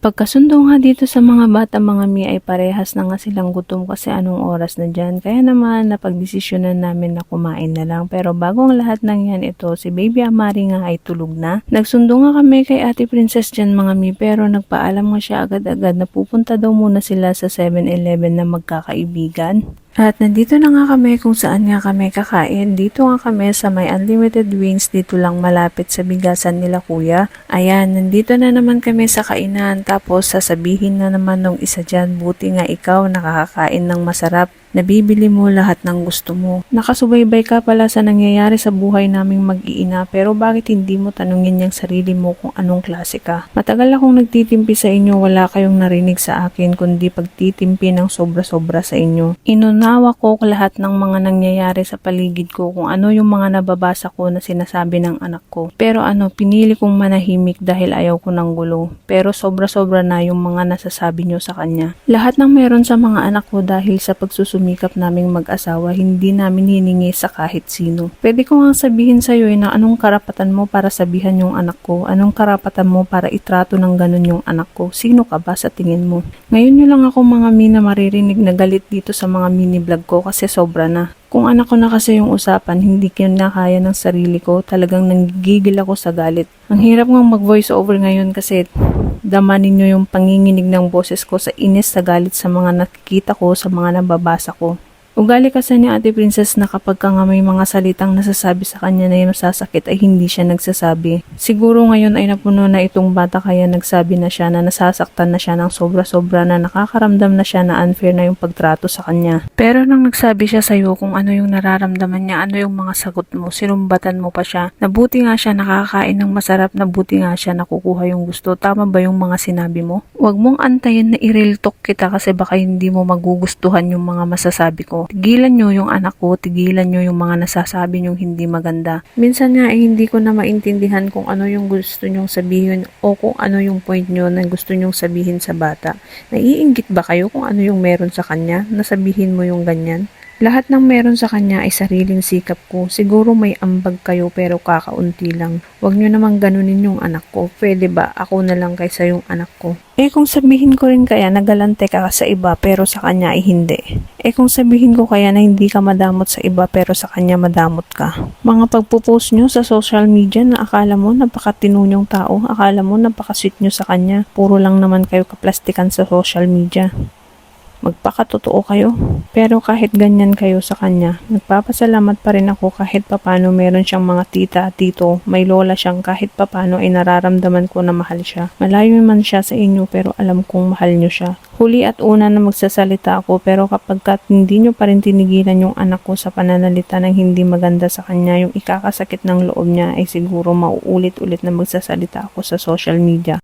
Pagkasundo nga dito sa mga bata mga mi ay parehas na nga silang gutom kasi anong oras na dyan. Kaya naman napagdesisyonan namin na kumain na lang. Pero bago ang lahat ng yan ito, si Baby Amari nga ay tulog na. Nagsundo nga kami kay Ate Princess dyan mga mi pero nagpaalam nga siya agad-agad na pupunta daw muna sila sa 7-Eleven na magkakaibigan. At nandito na nga kami kung saan nga kami kakain. Dito nga kami sa may unlimited wings, dito lang malapit sa bigasan nila kuya. Ayan, nandito na naman kami sa kainan. Tapos sasabihin na naman nung isa dyan, buti nga ikaw nakakakain ng masarap. Nabibili mo lahat ng gusto mo. Nakasubaybay ka pala sa nangyayari sa buhay naming mag-iina pero bakit hindi mo tanungin yung sarili mo kung anong klase ka? Matagal akong nagtitimpi sa inyo, wala kayong narinig sa akin kundi pagtitimpi ng sobra-sobra sa inyo. Inunawa ko lahat ng mga nangyayari sa paligid ko kung ano yung mga nababasa ko na sinasabi ng anak ko. Pero pinili kong manahimik dahil ayaw ko ng gulo. Pero sobra-sobra na yung mga nasasabi nyo sa kanya. Lahat ng meron sa mga anak ko dahil sa pagsusumikap naming mag-asawa, hindi namin hiningi sa kahit sino. Pwede ko nga sabihin sa'yo na anong karapatan mo para sabihan yung anak ko? Anong karapatan mo para itrato ng ganun yung anak ko? Sino ka ba sa tingin mo? Ngayon nyo lang ako mga mina maririnig na galit dito sa mga mini vlog ko kasi sobra na. Kung anak ko na kasi yung usapan, hindi ko na kaya ng sarili ko. Talagang nanggigil ako sa galit. Ang hirap ngang mag-voice over ngayon kasi damanin nyo yung panginginig ng boses ko sa inis sa galit sa mga nakikita ko, sa mga nababasa ko. Ugali kasi ni Ate Princess na kapag ka nga may mga salitang nasasabi sa kanya na yung nasasakit ay hindi siya nagsasabi. Siguro ngayon ay napuno na itong bata kaya nagsabi na siya na nasasaktan na siya ng sobra-sobra na nakakaramdam na siya na unfair na yung pagtrato sa kanya. Pero nang nagsabi siya sa'yo kung ano yung nararamdaman niya, ano yung mga sagot mo, sinumbatan mo pa siya. Nabuti nga siya nakakain ng masarap, nabuti nga siya nakukuha yung gusto. Tama ba yung mga sinabi mo? Huwag mong antayin na i-real talk kita kasi baka hindi mo magugustuhan yung mga masasabi ko. Tigilan nyo yung anak ko, tigilan nyo yung mga nasasabi nyong hindi maganda. Minsan nga ay hindi ko na maintindihan kung ano yung gusto nyong sabihin o kung ano yung point nyo na gusto nyong sabihin sa bata. Naiinggit ba kayo kung ano yung meron sa kanya? Nasabihin mo yung ganyan? Lahat ng meron sa kanya ay sariling sikap ko. Siguro may ambag kayo pero kakaunti lang. Huwag nyo namang ganunin yung anak ko. Pwede ba ako na lang kaysa yung anak ko? Kung sabihin ko rin kaya nagalante ka sa iba pero sa kanya ay hindi. Kung sabihin ko kaya na hindi ka madamot sa iba pero sa kanya madamot ka. Mga pagpo-post nyo sa social media na akala mo napakatino nyong tao, akala mo napakasweet nyo sa kanya. Puro lang naman kayo kaplastikan sa social media. Magpakatotoo kayo. Pero kahit ganyan kayo sa kanya, nagpapasalamat pa rin ako kahit papano meron siyang mga tita at tito, may lola siyang kahit papano ay nararamdaman ko na mahal siya. Malayo man siya sa inyo pero alam kong mahal niyo siya. Huli at una na magsasalita ako pero kapag hindi nyo pa rin tinigilan yung anak ko sa pananalita ng hindi maganda sa kanya, yung ikakasakit ng loob niya ay siguro mauulit-ulit na magsasalita ako sa social media.